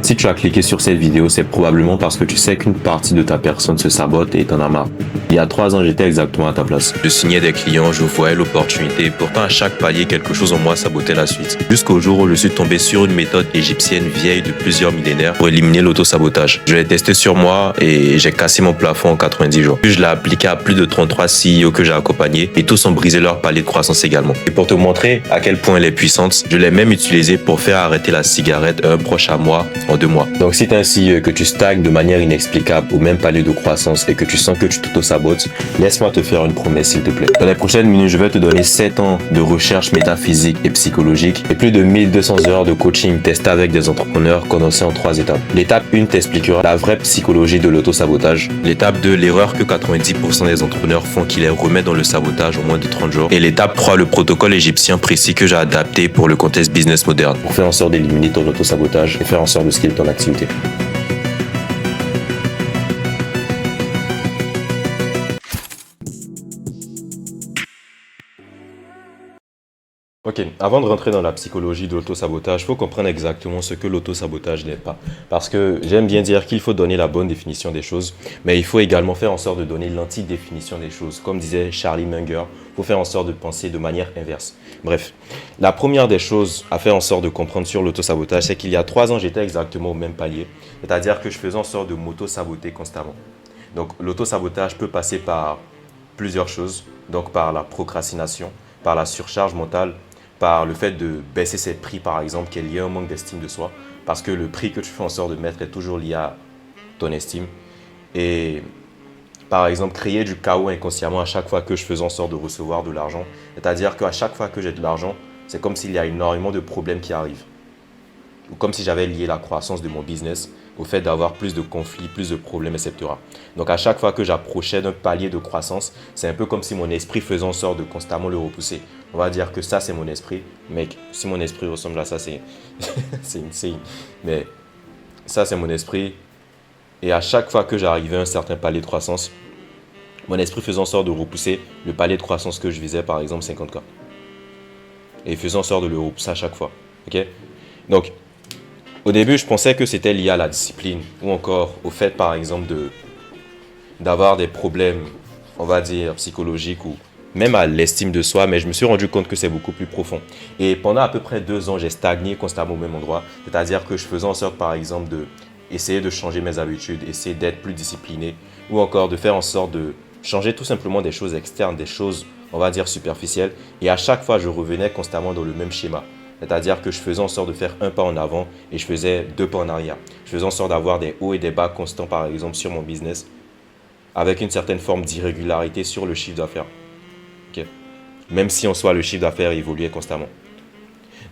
Si tu as cliqué sur cette vidéo, c'est probablement parce que tu sais qu'une partie de ta personne se sabote et t'en as marre. Il y a 3 ans, j'étais exactement à ta place. Je signais des clients, je voyais l'opportunité, pourtant à chaque palier, quelque chose en moi sabotait la suite. Jusqu'au jour où je suis tombé sur une méthode égyptienne vieille de plusieurs millénaires pour éliminer l'auto-sabotage. Je l'ai testé sur moi et j'ai cassé mon plafond en 90 jours. Puis je l'ai appliqué à plus de 33 CEO que j'ai accompagnés et tous ont brisé leur palier de croissance également. Et pour te montrer à quel point elle est puissante, je l'ai même utilisée pour faire arrêter la cigarette à un proche à moi en 2 mois. Donc si tu es un CEO et que tu stagnes de manière inexplicable au même palier de croissance et que tu sens que tu t'auto-sabotes, laisse-moi te faire une promesse s'il te plaît. Dans les prochaines minutes, je vais te donner 7 ans de recherche métaphysique et psychologique et plus de 1200 heures de coaching testé avec des entrepreneurs condensés en 3 étapes. L'étape 1 t'expliquera la vraie psychologie de l'auto-sabotage. L'étape 2, l'erreur que 90% des entrepreneurs font qui les remet dans le sabotage en moins de 30 jours. Et l'étape 3, le protocole égyptien précis que j'ai adapté pour le contexte business moderne. Pour faire en sorte d'éliminer ton auto-sabotage et faire en sorte de scaler ton activité. Ok, avant de rentrer dans la psychologie de l'auto-sabotage, il faut comprendre exactement ce que l'auto-sabotage n'est pas. Parce que j'aime bien dire qu'il faut donner la bonne définition des choses, mais il faut également faire en sorte de donner l'anti-définition des choses. Comme disait Charlie Munger, il faut faire en sorte de penser de manière inverse. Bref, la première des choses à faire en sorte de comprendre sur l'auto-sabotage, c'est qu'il y a 3 ans, j'étais exactement au même palier. C'est-à-dire que je faisais en sorte de m'auto-saboter constamment. Donc l'auto-sabotage peut passer par plusieurs choses, donc par la procrastination, par la surcharge mentale, par le fait de baisser ses prix par exemple, qui est lié à un manque d'estime de soi, parce que le prix que tu fais en sorte de mettre est toujours lié à ton estime. Et par exemple, créer du chaos inconsciemment à chaque fois que je faisais en sorte de recevoir de l'argent. C'est-à-dire qu'à chaque fois que j'ai de l'argent, c'est comme s'il y a énormément de problèmes qui arrivent. Ou comme si j'avais lié la croissance de mon business au fait d'avoir plus de conflits, plus de problèmes, etc. Donc à chaque fois que j'approchais d'un palier de croissance, c'est un peu comme si mon esprit faisait en sorte de constamment le repousser. On va dire que ça, c'est mon esprit. Mec, si mon esprit ressemble à ça, c'est insane. Mais ça, c'est mon esprit. Et à chaque fois que j'arrivais à un certain palier de croissance, mon esprit faisait en sorte de repousser le palier de croissance que je visais, par exemple 50K. Et il faisait en sorte de le repousser à chaque fois. Ok? Donc, au début, je pensais que c'était lié à la discipline ou encore au fait, par exemple, d'avoir des problèmes, on va dire, psychologiques ou même à l'estime de soi, mais je me suis rendu compte que c'est beaucoup plus profond. Et pendant à peu près 2 ans, j'ai stagné constamment au même endroit. C'est-à-dire que je faisais en sorte, par exemple, d'essayer de changer mes habitudes, essayer d'être plus discipliné ou encore de faire en sorte de changer tout simplement des choses externes, des choses, on va dire, superficielles. Et à chaque fois, je revenais constamment dans le même schéma. C'est-à-dire que je faisais en sorte de faire un pas en avant et je faisais 2 pas en arrière. Je faisais en sorte d'avoir des hauts et des bas constants, par exemple, sur mon business, avec une certaine forme d'irrégularité sur le chiffre d'affaires. Okay. Même si en soi, le chiffre d'affaires évoluait constamment.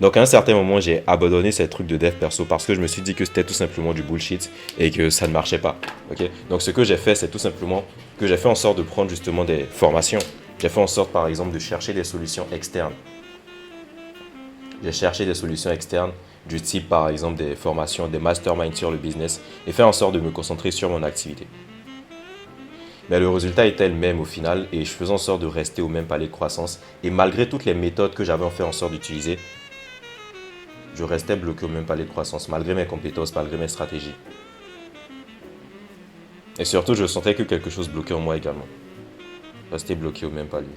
Donc à un certain moment, j'ai abandonné ces trucs de dev perso parce que je me suis dit que c'était tout simplement du bullshit et que ça ne marchait pas. Okay. Donc ce que j'ai fait, c'est tout simplement que j'ai fait en sorte de prendre justement des formations. J'ai fait en sorte, par exemple, de chercher des solutions externes. J'ai cherché des solutions externes du type, par exemple, des formations, des masterminds sur le business et faire en sorte de me concentrer sur mon activité. Mais le résultat était le même au final et je faisais en sorte de rester au même palier de croissance. Et malgré toutes les méthodes que j'avais fait en sorte d'utiliser, je restais bloqué au même palier de croissance, malgré mes compétences, malgré mes stratégies. Et surtout, je sentais que quelque chose bloquait en moi également. Rester bloqué au même palier.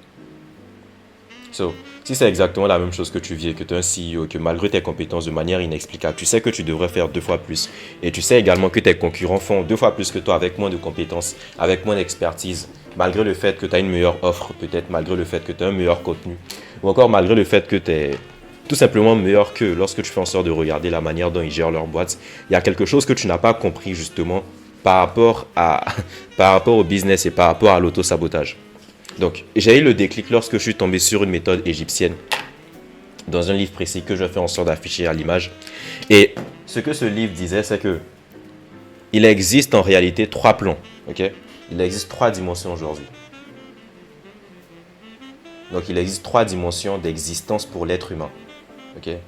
So, si c'est exactement la même chose que tu vis et que tu es un CEO, que malgré tes compétences de manière inexplicable, tu sais que tu devrais faire 2 fois plus. Et tu sais également que tes concurrents font 2 fois plus que toi avec moins de compétences, avec moins d'expertise, malgré le fait que tu as une meilleure offre, peut-être malgré le fait que tu as un meilleur contenu, ou encore malgré le fait que tu es tout simplement meilleur que lorsque tu fais en sorte de regarder la manière dont ils gèrent leur boîte. Il y a quelque chose que tu n'as pas compris justement par rapport au business et par rapport à l'auto-sabotage. Donc, j'ai eu le déclic lorsque je suis tombé sur une méthode égyptienne dans un livre précis que je fais en sorte d'afficher à l'image. Et ce que ce livre disait, c'est que il existe en réalité 3 plans. Okay? Il existe 3 dimensions aujourd'hui. Donc, il existe 3 dimensions d'existence pour l'être humain. Okay?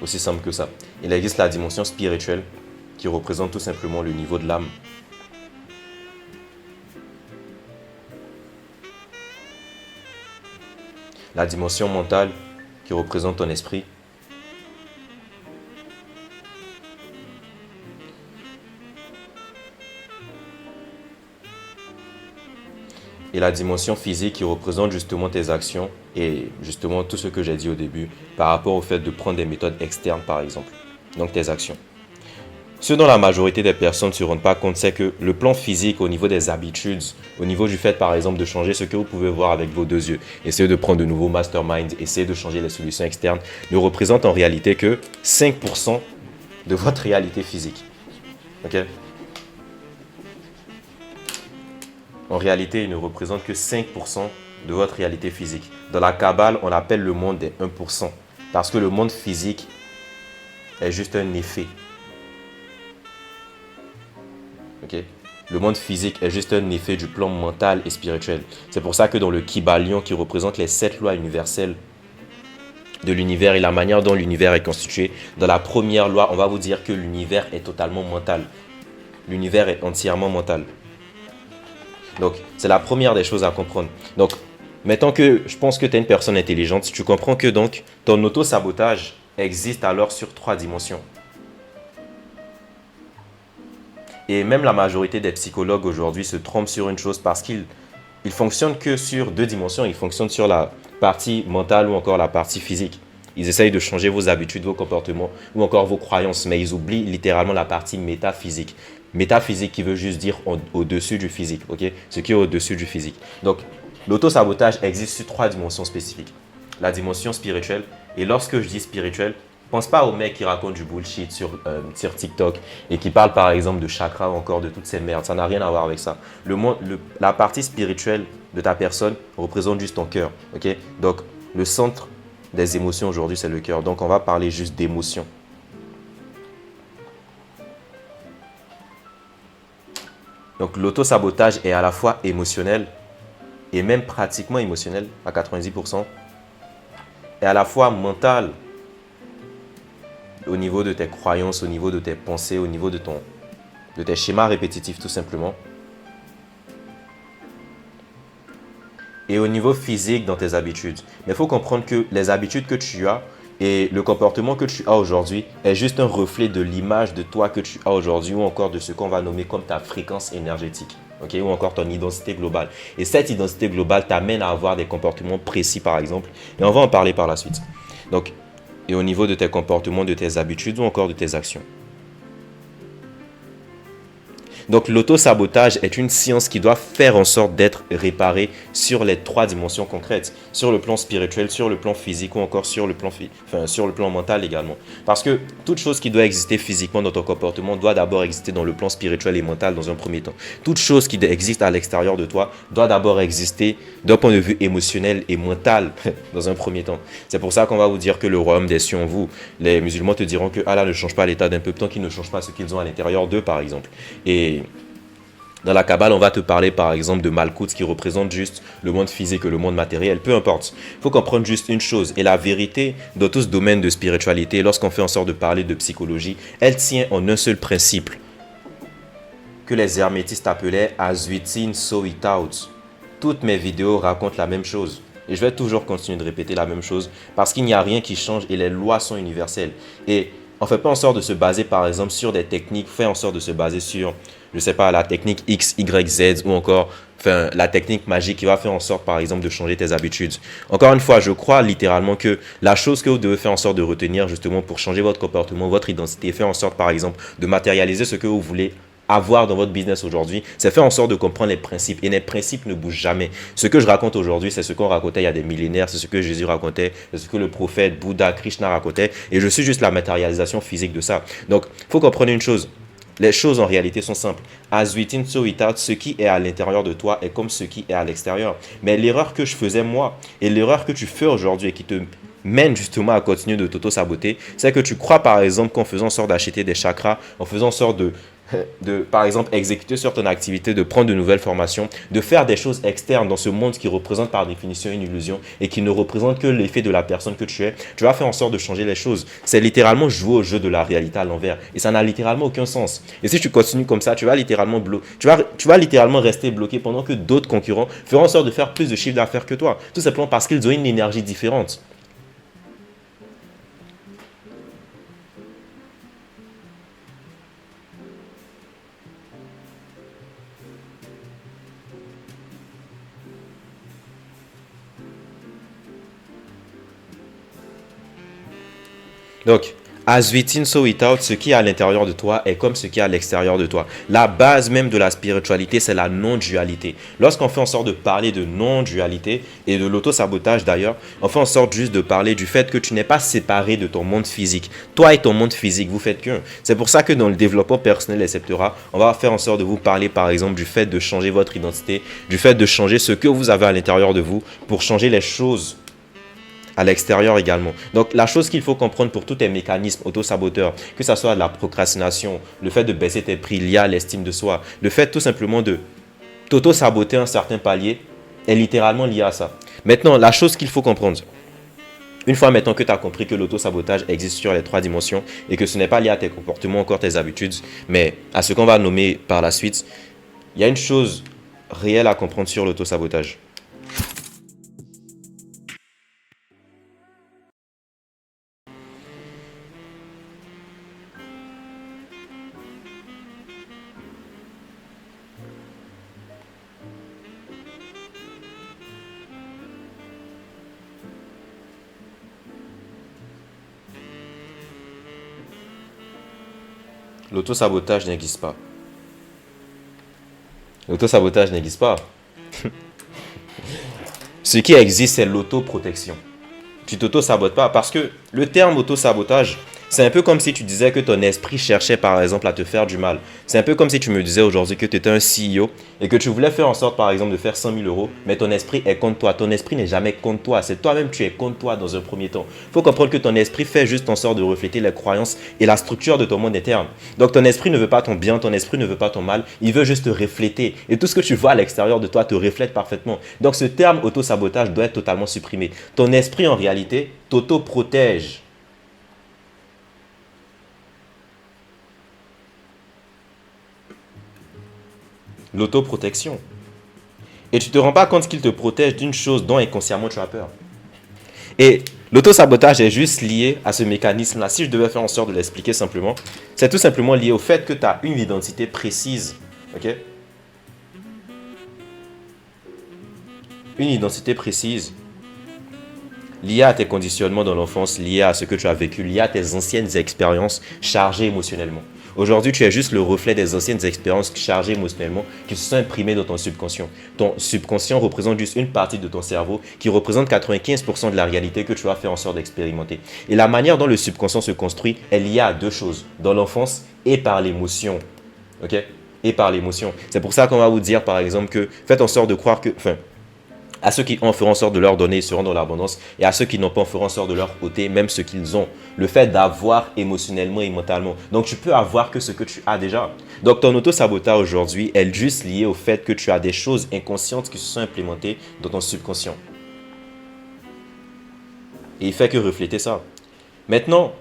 Aussi simple que ça. Il existe la dimension spirituelle qui représente tout simplement le niveau de l'âme. La dimension mentale qui représente ton esprit. et la dimension physique qui représente justement tes actions et justement tout ce que j'ai dit au début par rapport au fait de prendre des méthodes externes par exemple, donc tes actions. Ce dont la majorité des personnes ne se rendent pas compte, c'est que le plan physique au niveau des habitudes, au niveau du fait par exemple de changer ce que vous pouvez voir avec vos deux yeux, essayer de prendre de nouveaux masterminds, essayer de changer les solutions externes, ne représente en réalité que 5% de votre réalité physique. Ok? En réalité, il ne représente que 5% de votre réalité physique. Dans la Kabbale, on appelle le monde des 1%. Parce que le monde physique est juste un effet. Okay? Le monde physique est juste un effet du plan mental et spirituel. C'est pour ça que dans le Kybalion, qui représente les 7 lois universelles de l'univers et la manière dont l'univers est constitué, dans la première loi, on va vous dire que l'univers est totalement mental. L'univers est entièrement mental. Donc, c'est la première des choses à comprendre. Donc, maintenant que je pense que tu es une personne intelligente, tu comprends que donc ton auto-sabotage existe alors sur 3 dimensions. Et même la majorité des psychologues aujourd'hui se trompent sur une chose parce qu'ils ne fonctionnent que sur 2 dimensions. Ils fonctionnent sur la partie mentale ou encore la partie physique. Ils essayent de changer vos habitudes, vos comportements ou encore vos croyances, mais ils oublient littéralement la partie métaphysique. Métaphysique qui veut juste dire au-dessus du physique, ok? Ce qui est au-dessus du physique. Donc, l'auto-sabotage existe sur 3 dimensions spécifiques. La dimension spirituelle, et lorsque je dis spirituelle, pense pas aux mecs qui racontent du bullshit sur TikTok et qui parlent par exemple de chakra ou encore de toutes ces merdes. Ça n'a rien à voir avec ça. La partie spirituelle de ta personne représente juste ton cœur, ok? Donc, le centre des émotions aujourd'hui, c'est le cœur. Donc, on va parler juste d'émotions. Donc l'auto-sabotage est à la fois émotionnel et même pratiquement émotionnel à 90% et à la fois mental au niveau de tes croyances, au niveau de tes pensées, au niveau de tes schémas répétitifs tout simplement. Et au niveau physique dans tes habitudes. Mais il faut comprendre que les habitudes que tu as et le comportement que tu as aujourd'hui est juste un reflet de l'image de toi que tu as aujourd'hui ou encore de ce qu'on va nommer comme ta fréquence énergétique, okay? Ou encore ton identité globale. Et cette identité globale t'amène à avoir des comportements précis par exemple. Et on va en parler par la suite. Donc, et au niveau de tes comportements, de tes habitudes ou encore de tes actions. Donc l'auto-sabotage est une science qui doit faire en sorte d'être réparée sur les 3 dimensions concrètes, sur le plan spirituel, sur le plan physique ou encore sur le plan mental également. Parce que toute chose qui doit exister physiquement dans ton comportement doit d'abord exister dans le plan spirituel et mental dans un premier temps. Toute chose qui existe à l'extérieur de toi doit d'abord exister d'un point de vue émotionnel et mental dans un premier temps. C'est pour ça qu'on va vous dire que le royaume des cieux en vous. Les musulmans te diront que Allah ne change pas l'état d'un peuple tant qu'ils ne changent pas ce qu'ils ont à l'intérieur d'eux par exemple. Et dans la Kabbale, on va te parler par exemple de Malkout qui représente juste le monde physique et le monde matériel, peu importe. Il faut comprendre juste une chose, et la vérité dans tout ce domaine de spiritualité, lorsqu'on fait en sorte de parler de psychologie, elle tient en un seul principe que les hermétistes appelaient As within, so without. Toutes mes vidéos racontent la même chose. Et je vais toujours continuer de répéter la même chose parce qu'il n'y a rien qui change et les lois sont universelles. Et on ne fait pas en sorte de se baser par exemple sur des techniques, fait en sorte de se baser sur, je ne sais pas, la technique X, Y, Z ou encore la technique magique qui va faire en sorte par exemple de changer tes habitudes. Encore une fois, je crois littéralement que la chose que vous devez faire en sorte de retenir justement pour changer votre comportement, votre identité, faire en sorte par exemple de matérialiser ce que vous voulez avoir dans votre business aujourd'hui, c'est faire en sorte de comprendre les principes. Et les principes ne bougent jamais. Ce que je raconte aujourd'hui, c'est ce qu'on racontait il y a des millénaires, c'est ce que Jésus racontait, c'est ce que le prophète, Bouddha, Krishna racontait. Et je suis juste la matérialisation physique de ça. Donc, il faut comprendre une chose. Les choses en réalité sont simples. As within, so without, ce qui est à l'intérieur de toi est comme ce qui est à l'extérieur. Mais l'erreur que je faisais moi et l'erreur que tu fais aujourd'hui et qui te mène justement à continuer de t'auto-saboter, c'est que tu crois par exemple qu'en faisant en sorte d'acheter des chakras, en faisant en sorte par exemple, exécuter sur ton activité, de prendre de nouvelles formations, de faire des choses externes dans ce monde qui représente par définition une illusion et qui ne représente que l'effet de la personne que tu es, tu vas faire en sorte de changer les choses. C'est littéralement jouer au jeu de la réalité à l'envers et ça n'a littéralement aucun sens. Et si tu continues comme ça, tu vas littéralement rester bloqué pendant que d'autres concurrents feront en sorte de faire plus de chiffre d'affaires que toi, tout simplement parce qu'ils ont une énergie différente. Donc, as within, so without, ce qui est à l'intérieur de toi est comme ce qui est à l'extérieur de toi. La base même de la spiritualité, c'est la non-dualité. Lorsqu'on fait en sorte de parler de non-dualité et de l'auto-sabotage d'ailleurs, on fait en sorte juste de parler du fait que tu n'es pas séparé de ton monde physique. Toi et ton monde physique, vous faites qu'un. C'est pour ça que dans le développement personnel, etc., on va faire en sorte de vous parler par exemple du fait de changer votre identité, du fait de changer ce que vous avez à l'intérieur de vous pour changer les choses à l'extérieur également. Donc, la chose qu'il faut comprendre pour tous tes mécanismes auto-saboteurs, que ce soit la procrastination, le fait de baisser tes prix liés à l'estime de soi, le fait tout simplement de t'auto-saboter un certain palier, est littéralement lié à ça. Maintenant, la chose qu'il faut comprendre, une fois maintenant que tu as compris que l'auto-sabotage existe sur les 3 dimensions et que ce n'est pas lié à tes comportements, encore tes habitudes, mais à ce qu'on va nommer par la suite, il y a une chose réelle à comprendre sur l'auto-sabotage. L'auto-sabotage n'existe pas. L'auto-sabotage n'existe pas. Ce qui existe, c'est l'auto-protection. Tu t'auto-sabotes pas parce que le terme auto-sabotage, c'est un peu comme si tu disais que ton esprit cherchait par exemple à te faire du mal. C'est un peu comme si tu me disais aujourd'hui que tu étais un CEO et que tu voulais faire en sorte par exemple de faire 100 000 euros, mais ton esprit est contre toi. Ton esprit n'est jamais contre toi. C'est toi-même tu es contre toi dans un premier temps. Il faut comprendre que ton esprit fait juste en sorte de refléter les croyances et la structure de ton monde interne. Donc ton esprit ne veut pas ton bien, ton esprit ne veut pas ton mal. Il veut juste te refléter. Et tout ce que tu vois à l'extérieur de toi te reflète parfaitement. Donc ce terme auto-sabotage doit être totalement supprimé. Ton esprit en réalité t'auto-protège. L'autoprotection. Et tu ne te rends pas compte qu'il te protège d'une chose dont inconsciemment tu as peur. Et l'autosabotage est juste lié à ce mécanisme-là. Si je devais faire en sorte de l'expliquer simplement, c'est tout simplement lié au fait que tu as une identité précise. Ok? Une identité précise liée à tes conditionnements dans l'enfance, liée à ce que tu as vécu, liée à tes anciennes expériences chargées émotionnellement. Aujourd'hui, tu es juste le reflet des anciennes expériences chargées émotionnellement qui se sont imprimées dans ton subconscient. Ton subconscient représente juste une partie de ton cerveau qui représente 95% de la réalité que tu vas faire en sorte d'expérimenter. Et la manière dont le subconscient se construit est liée à 2 choses, dans l'enfance et par l'émotion. Ok? Et par l'émotion. C'est pour ça qu'on va vous dire par exemple que faites en sorte de croire que... à ceux qui en feront en sorte de leur donner, ils seront dans l'abondance. Et à ceux qui n'ont pas, en feront en sorte de leur ôter, même ce qu'ils ont. Le fait d'avoir émotionnellement et mentalement. Donc, tu peux avoir que ce que tu as déjà. Donc, ton auto-sabotage aujourd'hui est juste lié au fait que tu as des choses inconscientes qui se sont implémentées dans ton subconscient. Et il fait que refléter ça. Maintenant,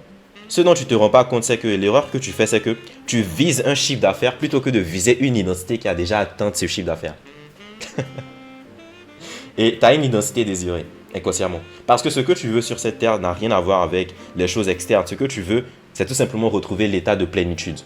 ce dont tu ne te rends pas compte, c'est que l'erreur que tu fais, c'est que tu vises un chiffre d'affaires plutôt que de viser une identité qui a déjà atteint ce chiffre d'affaires. Et tu as une identité désirée, inconsciemment. Parce que ce que tu veux sur cette terre n'a rien à voir avec les choses externes. Ce que tu veux, c'est tout simplement retrouver l'état de plénitude.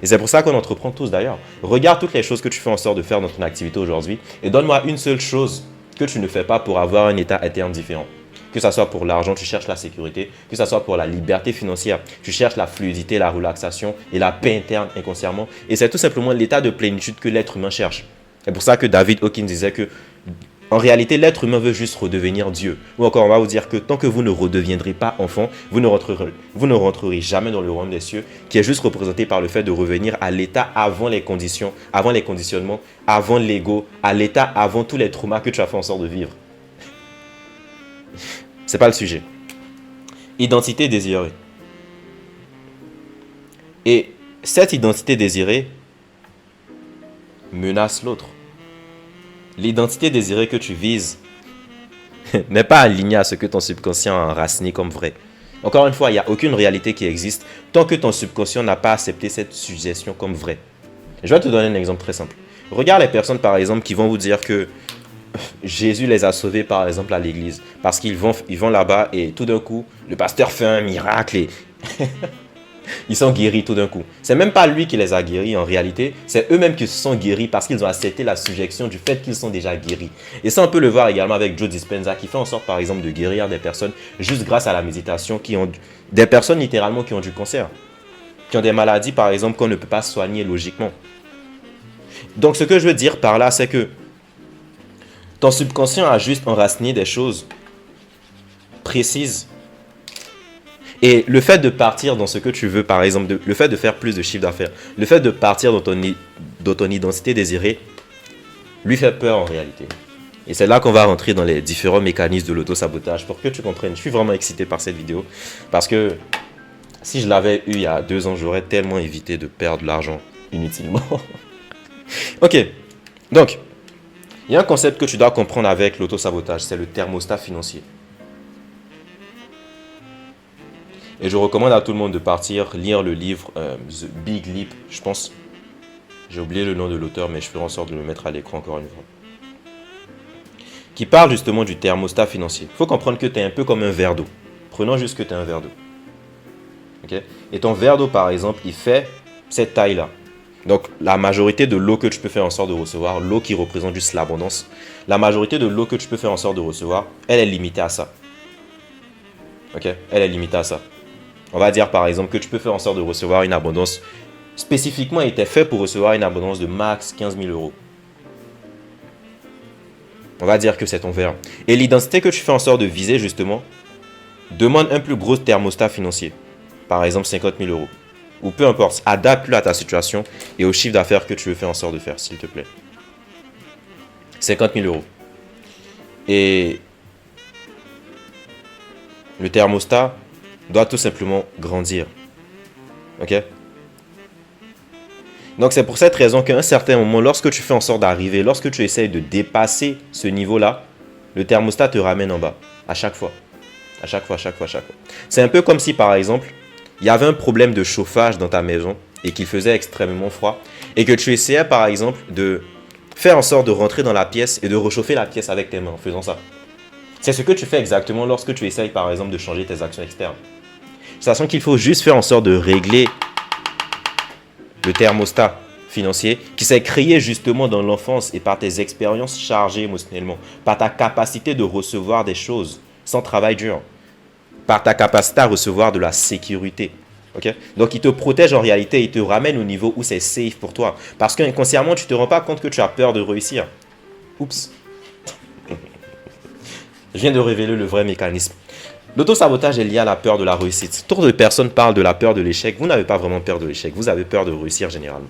Et c'est pour ça qu'on entreprend tous d'ailleurs. Regarde toutes les choses que tu fais en sorte de faire dans ton activité aujourd'hui et donne-moi une seule chose que tu ne fais pas pour avoir un état interne différent. Que ce soit pour l'argent, tu cherches la sécurité. Que ce soit pour la liberté financière, tu cherches la fluidité, la relaxation et la paix interne inconsciemment. Et c'est tout simplement l'état de plénitude que l'être humain cherche. C'est pour ça que David Hawkins disait que en réalité, l'être humain veut juste redevenir Dieu. Ou encore, on va vous dire que tant que vous ne redeviendrez pas enfant, vous ne rentrerez jamais dans le royaume des cieux, qui est juste représenté par le fait de revenir à l'état avant les conditions, avant les conditionnements, avant l'ego, à l'état avant tous les traumas que tu as fait en sorte de vivre. C'est pas le sujet. Identité désirée. Et cette identité désirée menace l'autre. L'identité désirée que tu vises n'est pas alignée à ce que ton subconscient a enraciné comme vrai. Encore une fois, il n'y a aucune réalité qui existe tant que ton subconscient n'a pas accepté cette suggestion comme vraie. Je vais te donner un exemple très simple. Regarde les personnes, par exemple, qui vont vous dire que Jésus les a sauvés, par exemple, à l'église. Parce qu'ils vont là-bas et tout d'un coup, le pasteur fait un miracle et... Ils sont guéris tout d'un coup. C'est même pas lui qui les a guéris en réalité, c'est eux-mêmes qui se sont guéris parce qu'ils ont accepté la subjection du fait qu'ils sont déjà guéris. Et ça, on peut le voir également avec Joe Dispenza qui fait en sorte par exemple de guérir des personnes juste grâce à la méditation, des personnes littéralement qui ont du cancer, qui ont des maladies par exemple qu'on ne peut pas soigner logiquement. Donc ce que je veux dire par là, c'est que ton subconscient a juste enraciné des choses précises. Et le fait de partir dans ce que tu veux, par exemple, le fait de faire plus de chiffre d'affaires, le fait de partir dans ton identité désirée, lui fait peur en réalité. Et c'est là qu'on va rentrer dans les différents mécanismes de l'auto-sabotage pour que tu comprennes. Je suis vraiment excité par cette vidéo parce que si je l'avais eu il y a 2 ans, j'aurais tellement évité de perdre de l'argent inutilement. Ok, donc, il y a un concept que tu dois comprendre avec l'auto-sabotage, c'est le thermostat financier. Et je recommande à tout le monde de partir lire le livre The Big Leap, je pense. J'ai oublié le nom de l'auteur, mais je ferai en sorte de le mettre à l'écran encore une fois. Qui parle justement du thermostat financier. Il faut comprendre que tu es un peu comme un verre d'eau. Prenons juste que tu es un verre d'eau. Okay? Et ton verre d'eau, par exemple, il fait cette taille-là. Donc, la majorité de l'eau que tu peux faire en sorte de recevoir, l'eau qui représente juste l'abondance, la majorité de l'eau que tu peux faire en sorte de recevoir, elle est limitée à ça. Ok? Elle est limitée à ça. On va dire par exemple que tu peux faire en sorte de recevoir une abondance, spécifiquement il était fait pour recevoir une abondance de max 15 000 euros. On va dire que c'est ton verre. Et l'identité que tu fais en sorte de viser justement, demande un plus gros thermostat financier. Par exemple 50 000 euros. Ou peu importe, adapte-le à ta situation et au chiffre d'affaires que tu veux faire en sorte de faire, s'il te plaît. 50 000 euros. Et le thermostat doit tout simplement grandir. Ok? Donc c'est pour cette raison qu'à un certain moment, lorsque tu fais en sorte d'arriver, lorsque tu essayes de dépasser ce niveau-là, le thermostat te ramène en bas. À chaque fois. À chaque fois, à chaque fois, à chaque fois. C'est un peu comme si par exemple, il y avait un problème de chauffage dans ta maison et qu'il faisait extrêmement froid et que tu essayais par exemple de faire en sorte de rentrer dans la pièce et de réchauffer la pièce avec tes mains en faisant ça. C'est ce que tu fais exactement lorsque tu essayes par exemple de changer tes actions externes. Sachant qu'il faut juste faire en sorte de régler le thermostat financier qui s'est créé justement dans l'enfance et par tes expériences chargées émotionnellement, par ta capacité de recevoir des choses sans travail dur, par ta capacité à recevoir de la sécurité. Okay? Donc il te protège en réalité, il te ramène au niveau où c'est safe pour toi. Parce qu'inconsciemment, tu ne te rends pas compte que tu as peur de réussir. Oups. Je viens de révéler le vrai mécanisme. L'auto-sabotage est lié à la peur de la réussite. Trop de personnes parlent de la peur de l'échec. Vous n'avez pas vraiment peur de l'échec. Vous avez peur de réussir généralement.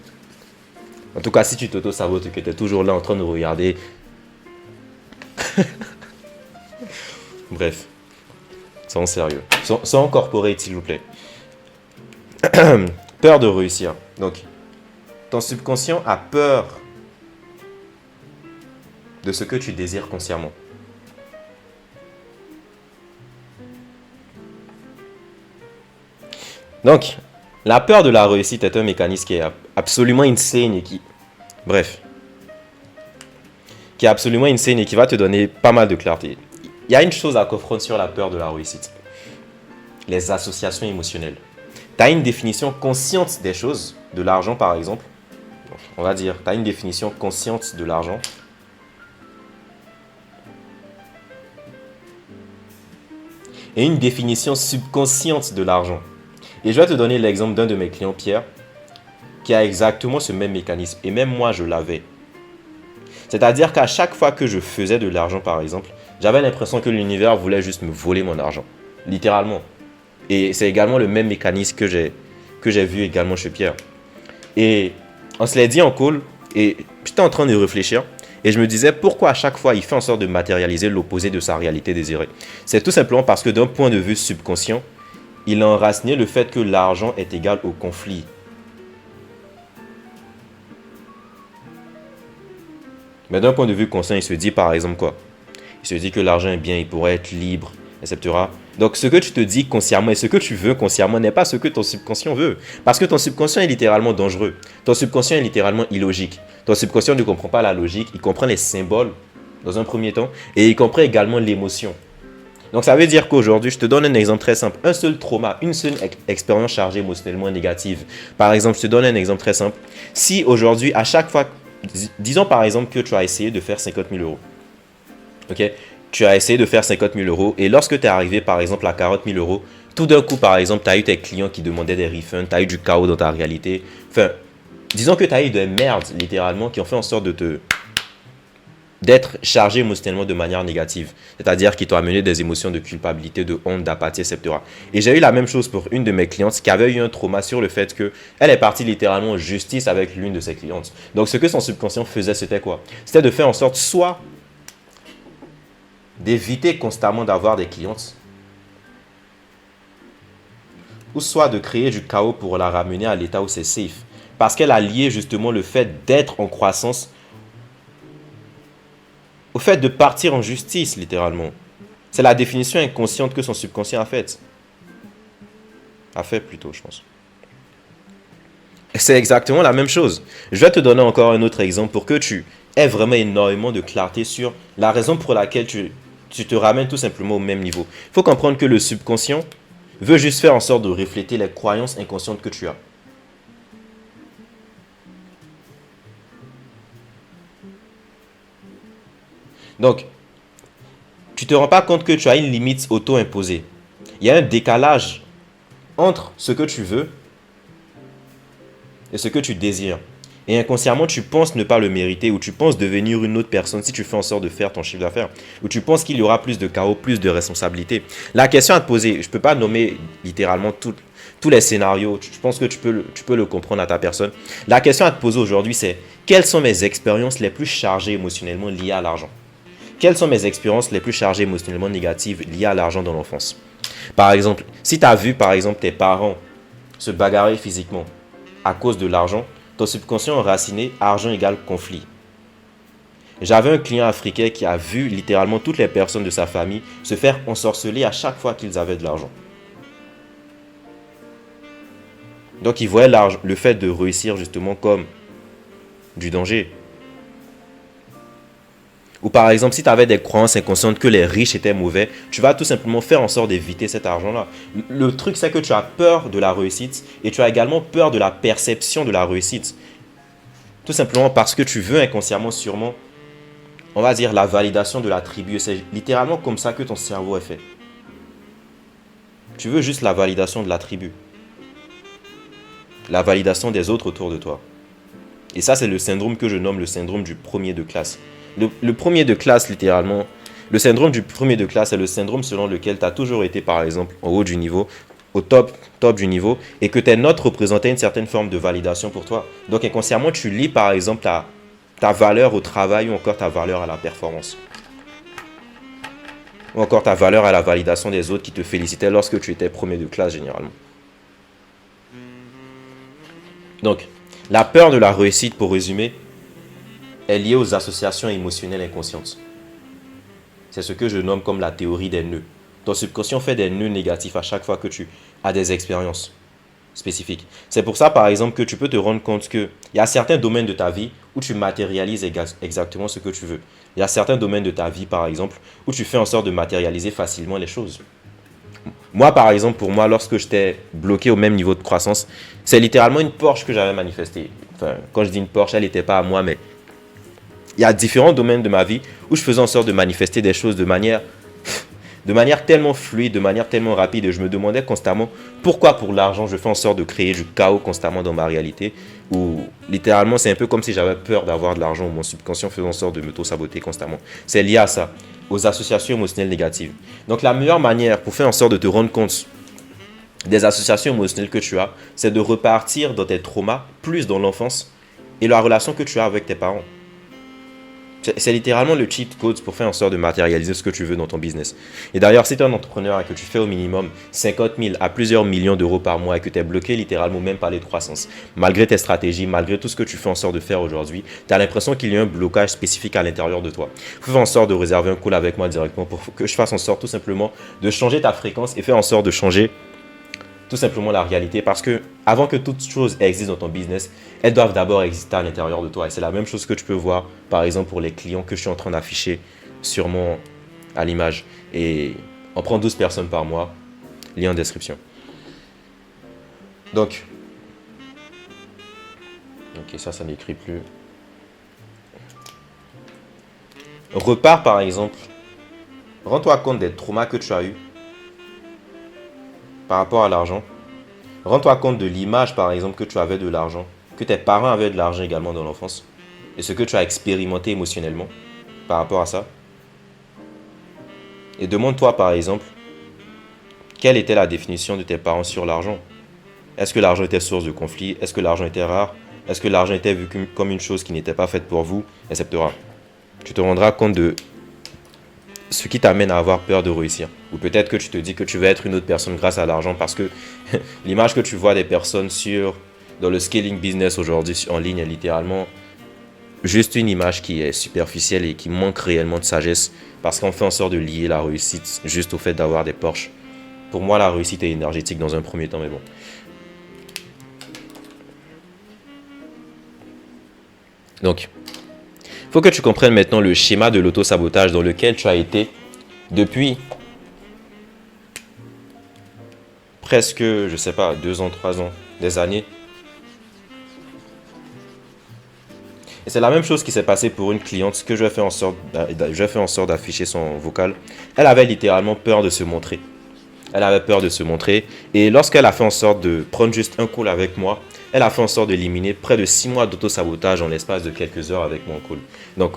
En tout cas, si tu t'auto-sabotes et que tu es toujours là en train de regarder. Bref. Soyons sérieux. Soyons corporate, s'il vous plaît. Peur de réussir. Donc, ton subconscient a peur de ce que tu désires consciemment. Donc, la peur de la réussite est un mécanisme qui est absolument insane et qui est absolument insane et qui va te donner pas mal de clarté. Il y a une chose à confronter sur la peur de la réussite. Les associations émotionnelles. Tu as une définition consciente des choses, de l'argent par exemple. On va dire, tu as une définition consciente de l'argent. Et une définition subconsciente de l'argent. Et je vais te donner l'exemple d'un de mes clients, Pierre, qui a exactement ce même mécanisme. Et même moi, je l'avais. C'est-à-dire qu'à chaque fois que je faisais de l'argent, par exemple, j'avais l'impression que l'univers voulait juste me voler mon argent. Littéralement. Et c'est également le même mécanisme que j'ai vu également chez Pierre. Et on se l'est dit en call, et j'étais en train de réfléchir. Et je me disais, pourquoi à chaque fois, il fait en sorte de matérialiser l'opposé de sa réalité désirée? C'est tout simplement parce que d'un point de vue subconscient, il a enraciné le fait que l'argent est égal au conflit. Mais d'un point de vue conscient, il se dit par exemple quoi? Il se dit que l'argent est bien, il pourrait être libre, etc. Donc ce que tu te dis consciemment et ce que tu veux consciemment n'est pas ce que ton subconscient veut. Parce que ton subconscient est littéralement dangereux. Ton subconscient est littéralement illogique. Ton subconscient ne comprend pas la logique, il comprend les symboles dans un premier temps et il comprend également l'émotion. Donc ça veut dire qu'aujourd'hui, je te donne un exemple très simple. Un seul trauma, une seule expérience chargée émotionnellement négative. Par exemple, je te donne un exemple très simple. Si aujourd'hui, à chaque fois, disons par exemple que tu as essayé de faire 50 000 euros. Ok? Tu as essayé de faire 50 000 euros et lorsque tu es arrivé par exemple à 40 000 euros, tout d'un coup par exemple, tu as eu tes clients qui demandaient des refunds, tu as eu du chaos dans ta réalité. Enfin, disons que tu as eu des merdes littéralement qui ont fait en sorte d'être chargé émotionnellement de manière négative. C'est-à-dire qui t'ont amené des émotions de culpabilité, de honte, d'apathie, etc. Et j'ai eu la même chose pour une de mes clientes qui avait eu un trauma sur le fait qu'elle est partie littéralement en justice avec l'une de ses clientes. Donc ce que son subconscient faisait, c'était quoi? C'était de faire en sorte soit d'éviter constamment d'avoir des clientes, ou soit de créer du chaos pour la ramener à l'état où c'est safe. Parce qu'elle a lié justement le fait d'être en croissance au fait de partir en justice, littéralement. C'est la définition inconsciente que son subconscient a faite. A fait plutôt, je pense. C'est exactement la même chose. Je vais te donner encore un autre exemple pour que tu aies vraiment énormément de clarté sur la raison pour laquelle tu te ramènes tout simplement au même niveau. Il faut comprendre que le subconscient veut juste faire en sorte de refléter les croyances inconscientes que tu as. Donc, tu ne te rends pas compte que tu as une limite auto-imposée. Il y a un décalage entre ce que tu veux et ce que tu désires. Et inconsciemment, tu penses ne pas le mériter ou tu penses devenir une autre personne si tu fais en sorte de faire ton chiffre d'affaires. Ou tu penses qu'il y aura plus de chaos, plus de responsabilités. La question à te poser, je ne peux pas nommer littéralement tous les scénarios. Je pense que tu peux le comprendre à ta personne. La question à te poser aujourd'hui, c'est quelles sont mes expériences les plus chargées émotionnellement liées à l'argent? Quelles sont mes expériences les plus chargées émotionnellement négatives liées à l'argent dans l'enfance? Par exemple, si tu as vu par exemple tes parents se bagarrer physiquement à cause de l'argent, ton subconscient enraciné, argent égale conflit. J'avais un client africain qui a vu littéralement toutes les personnes de sa famille se faire ensorceler à chaque fois qu'ils avaient de l'argent. Donc il voyait le fait de réussir justement comme du danger. Ou par exemple, si tu avais des croyances inconscientes que les riches étaient mauvais, tu vas tout simplement faire en sorte d'éviter cet argent-là. Le truc, c'est que tu as peur de la réussite et tu as également peur de la perception de la réussite. Tout simplement parce que tu veux inconsciemment, sûrement, on va dire, la validation de la tribu. C'est littéralement comme ça que ton cerveau est fait. Tu veux juste la validation de la tribu. La validation des autres autour de toi. Et ça, c'est le syndrome que je nomme le syndrome du premier de classe. Le premier de classe, littéralement, le syndrome du premier de classe est le syndrome selon lequel tu as toujours été, par exemple, en haut du niveau, au top du niveau, et que tes notes représentaient une certaine forme de validation pour toi. Donc, inconsciemment, tu lis, par exemple, ta valeur au travail ou encore ta valeur à la performance. Ou encore ta valeur à la validation des autres qui te félicitaient lorsque tu étais premier de classe, généralement. Donc, la peur de la réussite, pour résumer, est liée aux associations émotionnelles inconscientes. C'est ce que je nomme comme la théorie des nœuds. Ton subconscient fait des nœuds négatifs à chaque fois que tu as des expériences spécifiques. C'est pour ça, par exemple, que tu peux te rendre compte qu'il y a certains domaines de ta vie où tu matérialises exactement ce que tu veux. Il y a certains domaines de ta vie, par exemple, où tu fais en sorte de matérialiser facilement les choses. Moi, par exemple, pour moi, lorsque j'étais bloqué au même niveau de croissance, c'est littéralement une Porsche que j'avais manifestée. Enfin, quand je dis une Porsche, elle n'était pas à moi, mais il y a différents domaines de ma vie où je faisais en sorte de manifester des choses de manière tellement fluide, de manière tellement rapide. Et je me demandais constamment pourquoi pour l'argent je fais en sorte de créer du chaos constamment dans ma réalité. Ou littéralement c'est un peu comme si j'avais peur d'avoir de l'argent ou mon subconscient faisait en sorte de m'auto-saboter constamment. C'est lié à ça, aux associations émotionnelles négatives. Donc la meilleure manière pour faire en sorte de te rendre compte des associations émotionnelles que tu as, c'est de repartir dans tes traumas, plus dans l'enfance et la relation que tu as avec tes parents. C'est littéralement le cheat code pour faire en sorte de matérialiser ce que tu veux dans ton business. Et d'ailleurs, si tu es un entrepreneur et que tu fais au minimum 50 000 à plusieurs millions d'euros par mois et que tu es bloqué littéralement même par les croissances, malgré tes stratégies, malgré tout ce que tu fais en sorte de faire aujourd'hui, tu as l'impression qu'il y a un blocage spécifique à l'intérieur de toi. Il faut faire en sorte de réserver un call avec moi directement pour que je fasse en sorte tout simplement de changer ta fréquence et faire en sorte de changer tout simplement la réalité, parce que avant que toute chose existe dans ton business, elles doivent d'abord exister à l'intérieur de toi. Et c'est la même chose que tu peux voir, par exemple, pour les clients que je suis en train d'afficher sûrement à l'image. Et On prend 12 personnes par mois. Lien en description. Donc, ok, ça n'écrit plus. Repars par exemple. Rends-toi compte des traumas que tu as eu par rapport à l'argent. Rends-toi compte de l'image par exemple que tu avais de l'argent, que tes parents avaient de l'argent également dans l'enfance, et ce que tu as expérimenté émotionnellement par rapport à ça. Et demande-toi par exemple, quelle était la définition de tes parents sur l'argent? Est-ce que l'argent était source de conflit? Est-ce que l'argent était rare? Est-ce que l'argent était vu comme une chose qui n'était pas faite pour vous, etc. Tu te rendras compte de ce qui t'amène à avoir peur de réussir. Ou peut-être que tu te dis que tu vas être une autre personne grâce à l'argent parce que l'image que tu vois des personnes dans le scaling business aujourd'hui en ligne est littéralement juste une image qui est superficielle et qui manque réellement de sagesse parce qu'on fait en sorte de lier la réussite juste au fait d'avoir des Porsche. Pour moi, la réussite est énergétique dans un premier temps, mais bon. Donc, il faut que tu comprennes maintenant le schéma de l'auto-sabotage dans lequel tu as été depuis presque, je sais pas, 2 ans, 3 ans, des années. Et c'est la même chose qui s'est passé pour une cliente que je vais faire en sorte d'afficher son vocal. Elle avait littéralement peur de se montrer. Elle avait peur de se montrer. Et lorsqu'elle a fait en sorte de prendre juste un call avec moi, elle a fait en sorte d'éliminer près de 6 mois d'auto-sabotage en l'espace de quelques heures avec mon call. Donc,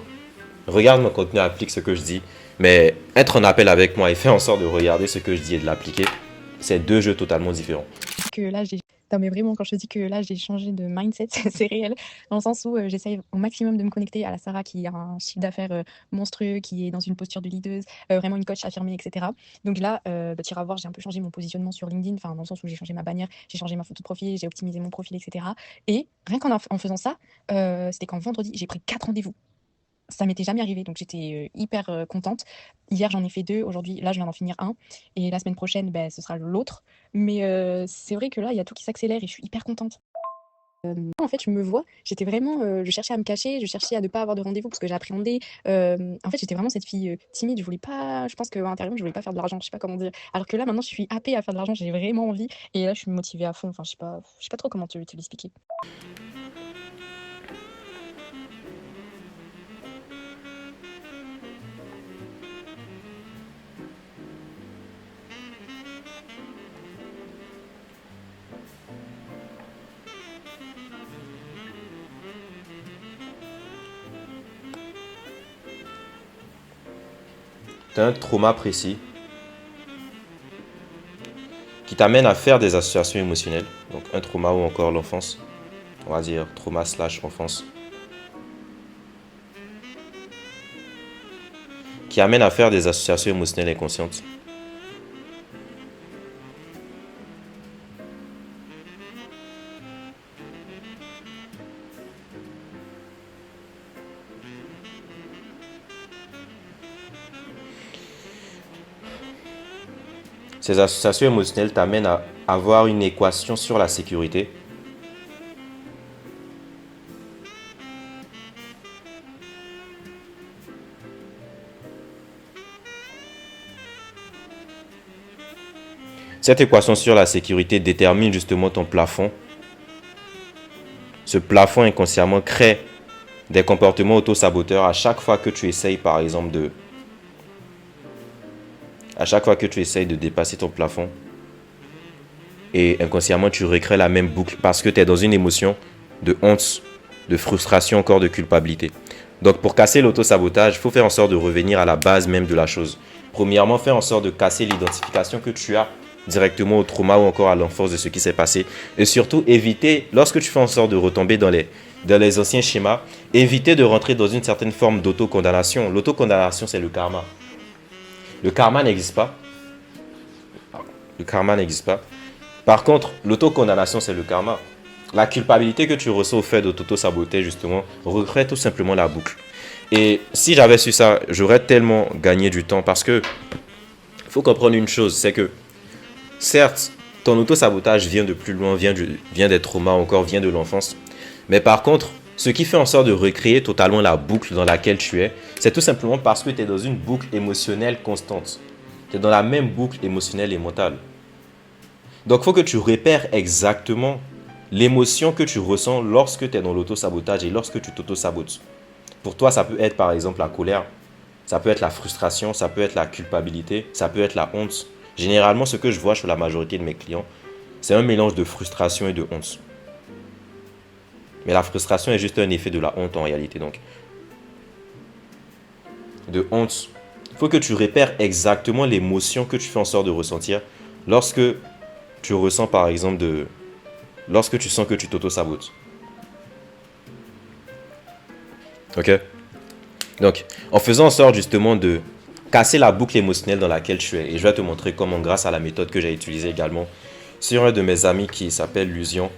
regarde mon contenu, applique ce que je dis. Mais être en appel avec moi et faire en sorte de regarder ce que je dis et de l'appliquer, c'est 2 jeux totalement différents. Que là, non, mais vraiment, quand je te dis que là, j'ai changé de mindset, c'est réel, dans le sens où j'essaye au maximum de me connecter à la Sarah qui a un chiffre d'affaires monstrueux, qui est dans une posture de leaduse, vraiment une coach affirmée, etc. Donc là, tu iras voir, j'ai un peu changé mon positionnement sur LinkedIn, enfin, dans le sens où j'ai changé ma bannière, j'ai changé ma photo de profil, j'ai optimisé mon profil, etc. Et rien qu'en faisant ça, c'était quand vendredi, j'ai pris 4 rendez-vous. Ça m'était jamais arrivé, donc j'étais hyper contente. Hier, j'en ai fait 2. Aujourd'hui, là, je viens d'en finir un. Et la semaine prochaine, ce sera l'autre. Mais c'est vrai que là, il y a tout qui s'accélère et je suis hyper contente. En fait, je me vois, j'étais vraiment, je cherchais à me cacher, je cherchais à ne pas avoir de rendez-vous parce que j'appréhendais. En fait, j'étais vraiment cette fille timide. Je voulais pas, je pense qu'à l'intérieur, je voulais pas faire de l'argent. Je sais pas comment dire. Alors que là, maintenant, je suis happée à faire de l'argent. J'ai vraiment envie. Et là, je suis motivée à fond. Enfin, je sais pas trop comment te l'expliquer. Tu as un trauma précis qui t'amène à faire des associations émotionnelles. Donc un trauma ou encore l'enfance. On va dire trauma/enfance. Qui amène à faire des associations émotionnelles inconscientes. Ces associations émotionnelles t'amènent à avoir une équation sur la sécurité. Cette équation sur la sécurité détermine justement ton plafond. Ce plafond inconsciemment crée des comportements auto-saboteurs à chaque fois que tu essayes par exemple à chaque fois que tu essayes de dépasser ton plafond. Et inconsciemment tu recrées la même boucle parce que tu es dans une émotion de honte, de frustration, encore de culpabilité. Donc pour casser l'auto-sabotage, il faut faire en sorte de revenir à la base même de la chose. Premièrement, faire en sorte de casser l'identification que tu as directement au trauma ou encore à l'enfance de ce qui s'est passé. Et surtout, éviter, lorsque tu fais en sorte de retomber dans les anciens schémas, éviter de rentrer dans une certaine forme d'auto-condamnation. L'auto-condamnation, c'est le karma. Le karma n'existe pas. Le karma n'existe pas. Par contre, l'autocondamnation, c'est le karma. La culpabilité que tu ressens au fait de t'auto-saboter, justement, recrée tout simplement la boucle. Et si j'avais su ça, j'aurais tellement gagné du temps parce que il faut comprendre une chose, c'est que certes, ton auto-sabotage vient de plus loin, vient des traumas, encore vient de l'enfance. Mais par contre, ce qui fait en sorte de recréer totalement la boucle dans laquelle tu es, c'est tout simplement parce que tu es dans une boucle émotionnelle constante. Tu es dans la même boucle émotionnelle et mentale. Donc, il faut que tu repères exactement l'émotion que tu ressens lorsque tu es dans l'auto-sabotage et lorsque tu t'auto-sabotes. Pour toi, ça peut être par exemple la colère, ça peut être la frustration, ça peut être la culpabilité, ça peut être la honte. Généralement, ce que je vois chez la majorité de mes clients, c'est un mélange de frustration et de honte. Mais la frustration est juste un effet de la honte en réalité. Donc, de honte, il faut que tu repères exactement l'émotion que tu fais en sorte de ressentir lorsque tu ressens par exemple lorsque tu sens que tu t'auto-sabotes. Ok? Donc, en faisant en sorte justement de casser la boucle émotionnelle dans laquelle tu es, et je vais te montrer comment grâce à la méthode que j'ai utilisée également sur un de mes amis qui s'appelle Lusion.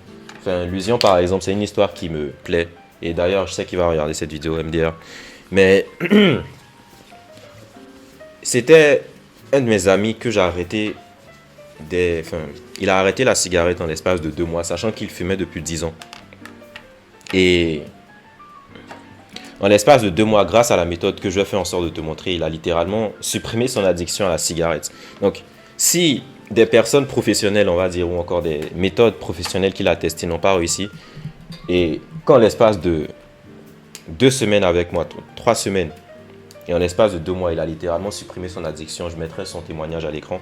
Enfin, Lusion par exemple, c'est une histoire qui me plaît. Et d'ailleurs, je sais qu'il va regarder cette vidéo MDR. Mais c'était un de mes amis que j'ai arrêté il a arrêté la cigarette en l'espace de 2 mois, sachant qu'il fumait depuis 10 ans. Et en l'espace de 2 mois, grâce à la méthode que je vais faire en sorte de te montrer, il a littéralement supprimé son addiction à la cigarette. Donc, si des personnes professionnelles, on va dire, ou encore des méthodes professionnelles qu'il a testées n'ont pas réussi, et qu'en l'espace de 2 semaines avec moi, 3 semaines, et en l'espace de 2 mois, il a littéralement supprimé son addiction, je mettrai son témoignage à l'écran.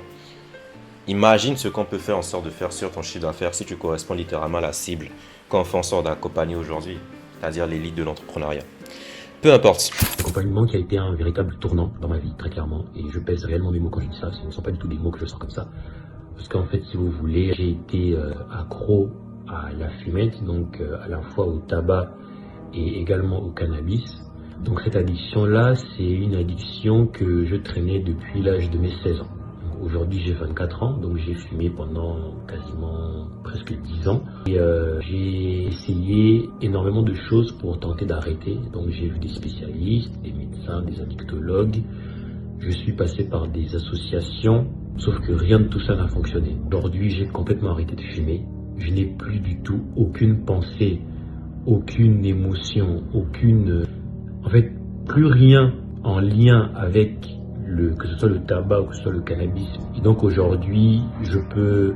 Imagine ce qu'on peut faire en sorte de faire sur ton chiffre d'affaires si tu corresponds littéralement à la cible qu'on fait en sorte d'accompagner aujourd'hui, c'est-à-dire l'élite de l'entrepreneuriat. Peu importe. Accompagnement qui a été un véritable tournant dans ma vie, très clairement, et je pèse réellement mes mots quand je dis ça, ce ne sont pas du tout des mots que je sors comme ça, parce qu'en fait, si vous voulez, j'ai été accro à la fumette, donc à la fois au tabac et également au cannabis. Donc cette addiction-là, c'est une addiction que je traînais depuis l'âge de mes 16 ans. Aujourd'hui, j'ai 24 ans, donc j'ai fumé pendant quasiment presque 10 ans. Et j'ai essayé énormément de choses pour tenter d'arrêter. Donc j'ai vu des spécialistes, des médecins, des addictologues. Je suis passé par des associations, sauf que rien de tout ça n'a fonctionné. Aujourd'hui, j'ai complètement arrêté de fumer. Je n'ai plus du tout aucune pensée, aucune émotion, en fait, plus rien en lien avec que ce soit le tabac ou que ce soit le cannabis. Et donc aujourd'hui, je peux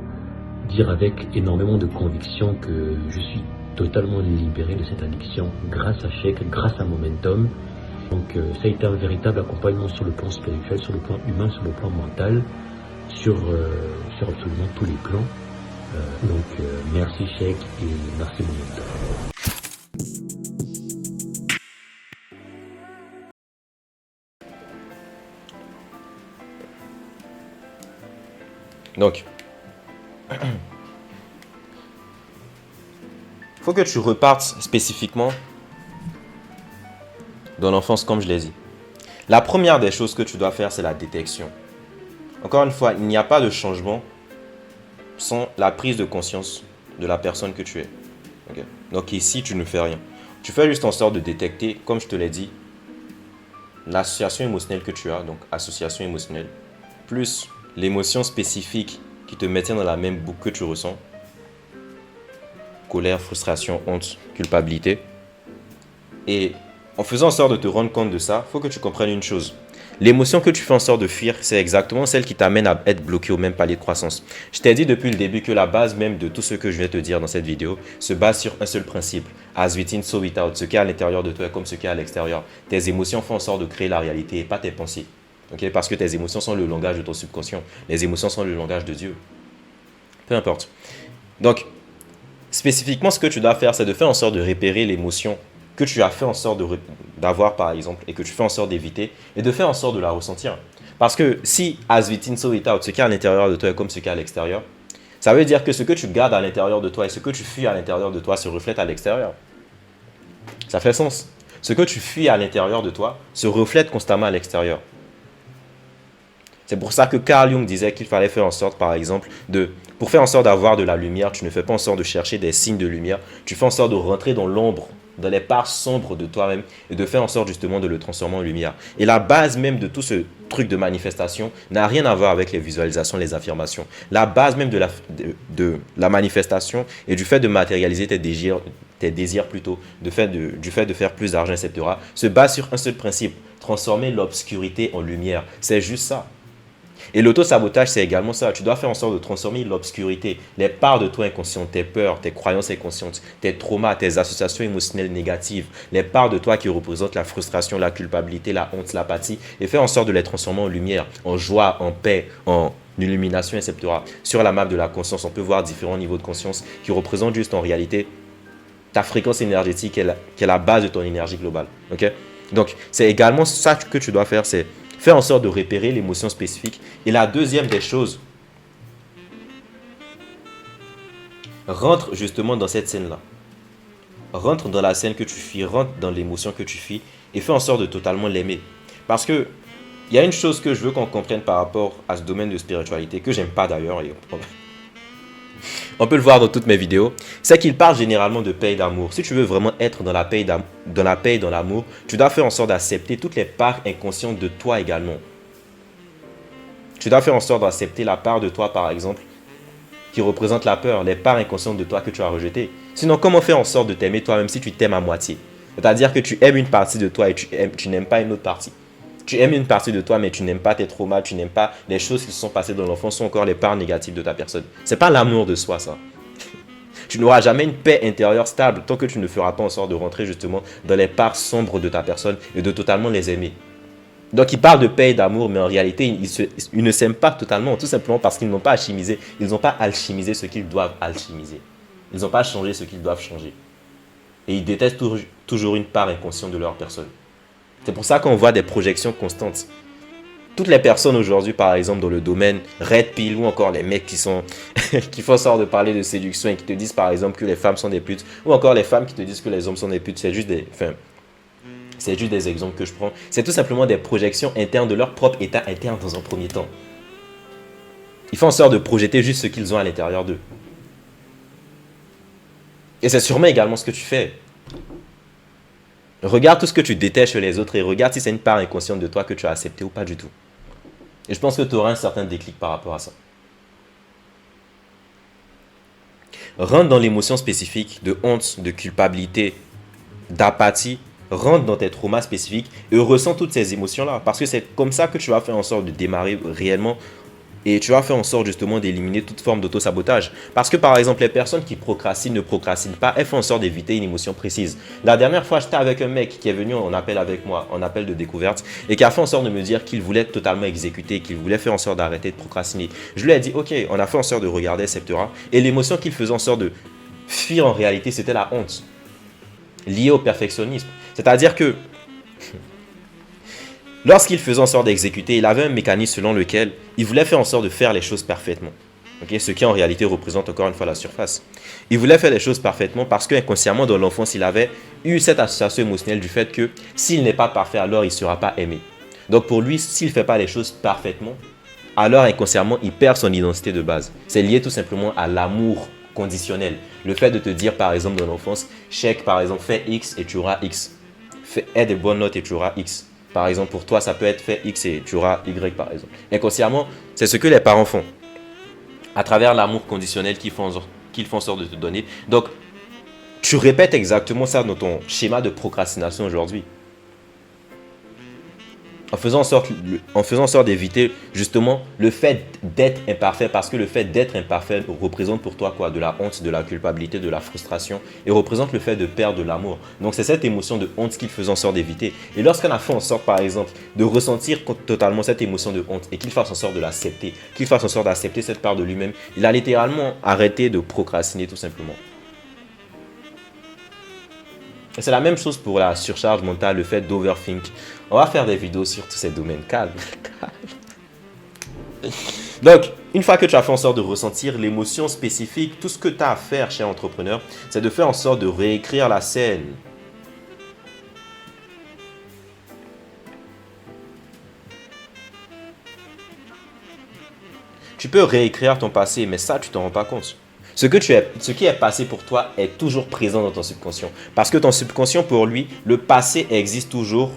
dire avec énormément de conviction que je suis totalement libéré de cette addiction grâce à Sheikh, grâce à Momentum. Donc ça a été un véritable accompagnement sur le plan spirituel, sur le plan humain, sur le plan mental, sur absolument tous les plans. Donc merci Sheikh et merci Momentum. Donc, il faut que tu repartes spécifiquement dans l'enfance, comme je l'ai dit. La première des choses que tu dois faire, c'est la détection. Encore une fois, il n'y a pas de changement sans la prise de conscience de la personne que tu es. Okay? Donc ici, tu ne fais rien. Tu fais juste en sorte de détecter, comme je te l'ai dit, l'association émotionnelle que tu as, donc association émotionnelle, plus l'émotion spécifique qui te maintient dans la même boucle que tu ressens. Colère, frustration, honte, culpabilité. Et en faisant en sorte de te rendre compte de ça, il faut que tu comprennes une chose. L'émotion que tu fais en sorte de fuir, c'est exactement celle qui t'amène à être bloqué au même palier de croissance. Je t'ai dit depuis le début que la base même de tout ce que je vais te dire dans cette vidéo se base sur un seul principe. As within, so without. Ce qui est à l'intérieur de toi est comme ce qui est à l'extérieur. Tes émotions font en sorte de créer la réalité et pas tes pensées. Okay? Parce que tes émotions sont le langage de ton subconscient. Les émotions sont le langage de Dieu. Peu importe. Donc, spécifiquement, ce que tu dois faire, c'est de faire en sorte de repérer l'émotion que tu as fait en sorte d'avoir, par exemple, et que tu fais en sorte d'éviter, et de faire en sorte de la ressentir. Parce que si, as within, so without, ce qui est à l'intérieur de toi est comme ce qui est à l'extérieur, ça veut dire que ce que tu gardes à l'intérieur de toi et ce que tu fuis à l'intérieur de toi se reflète à l'extérieur. Ça fait sens. Ce que tu fuis à l'intérieur de toi se reflète constamment à l'extérieur. C'est pour ça que Carl Jung disait qu'il fallait faire en sorte, par exemple, pour faire en sorte d'avoir de la lumière, tu ne fais pas en sorte de chercher des signes de lumière, tu fais en sorte de rentrer dans l'ombre, dans les parts sombres de toi-même et de faire en sorte justement de le transformer en lumière. Et la base même de tout ce truc de manifestation n'a rien à voir avec les visualisations, les affirmations. La base même de la manifestation et du fait de matérialiser tes désirs plutôt, du fait de faire plus d'argent, etc., se base sur un seul principe, transformer l'obscurité en lumière. C'est juste ça. Et l'auto-sabotage, c'est également ça. Tu dois faire en sorte de transformer l'obscurité, les parts de toi inconscientes, tes peurs, tes croyances inconscientes, tes traumas, tes associations émotionnelles négatives, les parts de toi qui représentent la frustration, la culpabilité, la honte, l'apathie, et faire en sorte de les transformer en lumière, en joie, en paix, en illumination, etc. Sur la map de la conscience, on peut voir différents niveaux de conscience qui représentent juste en réalité ta fréquence énergétique qui est la base de ton énergie globale. Okay? Donc, c'est également ça que tu dois faire, c'est faire en sorte de repérer l'émotion spécifique. Et la deuxième des choses, rentre justement dans cette scène-là. Rentre dans la scène que tu fuis, rentre dans l'émotion que tu fuis et fais en sorte de totalement l'aimer. Parce que il y a une chose que je veux qu'on comprenne par rapport à ce domaine de spiritualité, que j'aime pas d'ailleurs, et on peut le voir dans toutes mes vidéos, c'est qu'il parle généralement de paix et d'amour. Si tu veux vraiment être dans la paix et dans l'amour, tu dois faire en sorte d'accepter toutes les parts inconscientes de toi également. Tu dois faire en sorte d'accepter la part de toi, par exemple, qui représente la peur, les parts inconscientes de toi que tu as rejetées. Sinon, comment faire en sorte de t'aimer toi-même si tu t'aimes à moitié? C'est-à-dire que tu aimes une partie de toi et tu n'aimes pas une autre partie. Tu aimes une partie de toi, mais tu n'aimes pas tes traumas, tu n'aimes pas les choses qui se sont passées dans l'enfance ou encore les parts négatives de ta personne. C'est pas l'amour de soi, ça. Tu n'auras jamais une paix intérieure stable tant que tu ne feras pas en sorte de rentrer justement dans les parts sombres de ta personne et de totalement les aimer. Donc, ils parlent de paix et d'amour, mais en réalité, ils ne s'aiment pas totalement, tout simplement parce qu'ils n'ont pas alchimisé. Ils n'ont pas alchimisé ce qu'ils doivent alchimiser. Ils n'ont pas changé ce qu'ils doivent changer. Et ils détestent toujours une part inconsciente de leur personne. C'est pour ça qu'on voit des projections constantes. Toutes les personnes aujourd'hui, par exemple, dans le domaine Red Pill ou encore les mecs qui font en sorte de parler de séduction et qui te disent, par exemple, que les femmes sont des putes, ou encore les femmes qui te disent que les hommes sont des putes, c'est juste des exemples que je prends. C'est tout simplement des projections internes de leur propre état interne dans un premier temps. Ils font en sorte de projeter juste ce qu'ils ont à l'intérieur d'eux. Et c'est sûrement également ce que tu fais. Regarde tout ce que tu détestes chez les autres et regarde si c'est une part inconsciente de toi que tu as accepté ou pas du tout. Et je pense que tu auras un certain déclic par rapport à ça. Rentre dans l'émotion spécifique de honte, de culpabilité, d'apathie. Rentre dans tes traumas spécifiques et ressens toutes ces émotions-là. Parce que c'est comme ça que tu vas faire en sorte de démarrer réellement. Et tu vas faire en sorte justement d'éliminer toute forme d'auto-sabotage. Parce que par exemple, les personnes qui procrastinent, ne procrastinent pas, elles font en sorte d'éviter une émotion précise. La dernière fois, j'étais avec un mec qui est venu en appel avec moi, en appel de découverte, et qui a fait en sorte de me dire qu'il voulait totalement exécuter, qu'il voulait faire en sorte d'arrêter de procrastiner. Je lui ai dit, ok, on a fait en sorte de regarder Septera, et l'émotion qu'il faisait en sorte de fuir en réalité, c'était la honte, liée au perfectionnisme. C'est-à-dire que lorsqu'il faisait en sorte d'exécuter, il avait un mécanisme selon lequel il voulait faire en sorte de faire les choses parfaitement. Okay? Ce qui en réalité représente encore une fois la surface. Il voulait faire les choses parfaitement parce qu'inconsciemment dans l'enfance, il avait eu cette association émotionnelle du fait que s'il n'est pas parfait, alors il ne sera pas aimé. Donc pour lui, s'il ne fait pas les choses parfaitement, alors inconsciemment, il perd son identité de base. C'est lié tout simplement à l'amour conditionnel. Le fait de te dire par exemple dans l'enfance, check par exemple, fais X et tu auras X. Aie des bonnes notes et tu auras X. Par exemple, pour toi, ça peut être fait X et tu auras Y, par exemple. Inconsciemment, c'est ce que les parents font. À travers l'amour conditionnel qu'ils font en sorte de te donner. Donc, tu répètes exactement ça dans ton schéma de procrastination aujourd'hui. En faisant en sorte d'éviter justement le fait d'être imparfait, parce que le fait d'être imparfait représente pour toi quoi? De la honte, de la culpabilité, de la frustration, et représente le fait de perdre de l'amour. Donc c'est cette émotion de honte qu'il faisait en sorte d'éviter. Et lorsqu'on a fait en sorte par exemple de ressentir totalement cette émotion de honte et qu'il fasse en sorte de l'accepter, qu'il fasse en sorte d'accepter cette part de lui-même, il a littéralement arrêté de procrastiner tout simplement. Et c'est la même chose pour la surcharge mentale, le fait d'overthink. On va faire des vidéos sur tous ces domaines. Calme. Donc, une fois que tu as fait en sorte de ressentir l'émotion spécifique, tout ce que tu as à faire chez entrepreneur, c'est de faire en sorte de réécrire la scène. Tu peux réécrire ton passé, mais ça, tu t'en rends pas compte. Ce qui est passé pour toi est toujours présent dans ton subconscient. Parce que ton subconscient, pour lui, le passé existe toujours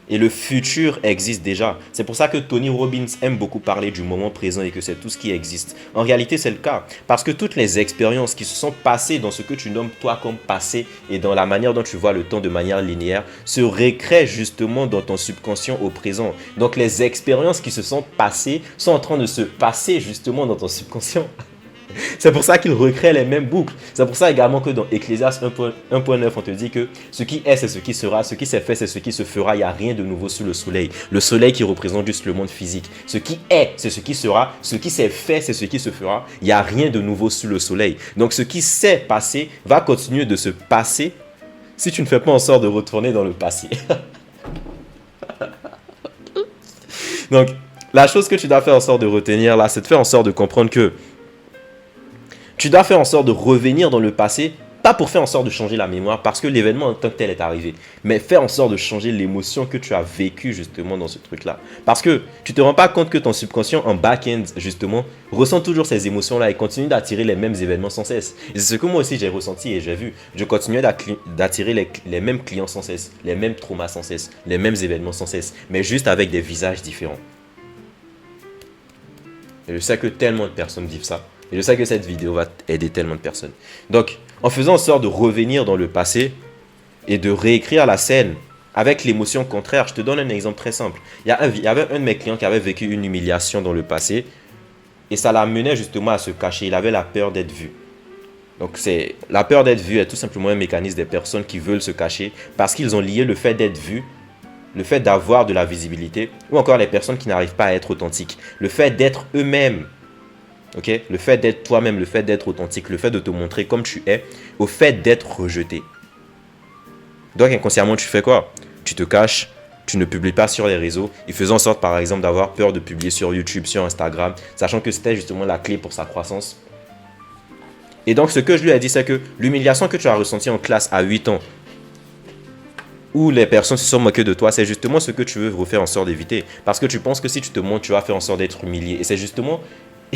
Et le futur existe déjà. C'est pour ça que Tony Robbins aime beaucoup parler du moment présent et que c'est tout ce qui existe. En réalité, c'est le cas. Parce que toutes les expériences qui se sont passées dans ce que tu nommes toi comme passé et dans la manière dont tu vois le temps de manière linéaire se recréent justement dans ton subconscient au présent. Donc les expériences qui se sont passées sont en train de se passer justement dans ton subconscient. C'est pour ça qu'il recrée les mêmes boucles. C'est pour ça également que dans Ecclésiaste 1.9, on te dit que ce qui est, c'est ce qui sera. Ce qui s'est fait, c'est ce qui se fera. Il n'y a rien de nouveau sous le soleil. Le soleil qui représente juste le monde physique. Ce qui est, c'est ce qui sera. Ce qui s'est fait, c'est ce qui se fera. Il n'y a rien de nouveau sous le soleil. Donc ce qui s'est passé va continuer de se passer si tu ne fais pas en sorte de retourner dans le passé. Donc la chose que tu dois faire en sorte de retenir là, c'est de faire en sorte de comprendre que tu dois faire en sorte de revenir dans le passé, pas pour faire en sorte de changer la mémoire, parce que l'événement en tant que tel est arrivé, mais faire en sorte de changer l'émotion que tu as vécue justement dans ce truc-là. Parce que tu ne te rends pas compte que ton subconscient en back-end, justement, ressent toujours ces émotions-là et continue d'attirer les mêmes événements sans cesse. Et c'est ce que moi aussi j'ai ressenti et j'ai vu. Je continuais d'attirer les mêmes clients sans cesse, les mêmes traumas sans cesse, les mêmes événements sans cesse, mais juste avec des visages différents. Et je sais que tellement de personnes vivent ça. Et je sais que cette vidéo va aider tellement de personnes. Donc, en faisant en sorte de revenir dans le passé et de réécrire la scène avec l'émotion contraire, je te donne un exemple très simple. Il y avait un de mes clients qui avait vécu une humiliation dans le passé et ça l'amenait justement à se cacher. Il avait la peur d'être vu. Donc, la peur d'être vu est tout simplement un mécanisme des personnes qui veulent se cacher parce qu'ils ont lié le fait d'être vu, le fait d'avoir de la visibilité ou encore les personnes qui n'arrivent pas à être authentiques, le fait d'être eux-mêmes. Okay? Le fait d'être toi-même, le fait d'être authentique, le fait de te montrer comme tu es, au fait d'être rejeté. Donc inconsciemment, tu fais quoi? Tu te caches, tu ne publies pas sur les réseaux, et faisant en sorte par exemple d'avoir peur de publier sur YouTube, sur Instagram, sachant que c'était justement la clé pour sa croissance. Et donc ce que je lui ai dit, c'est que l'humiliation que tu as ressentie en classe à 8 ans, où les personnes se sont moquées de toi, c'est justement ce que tu veux refaire en sorte d'éviter. Parce que tu penses que si tu te montres, tu vas faire en sorte d'être humilié. Et c'est justement...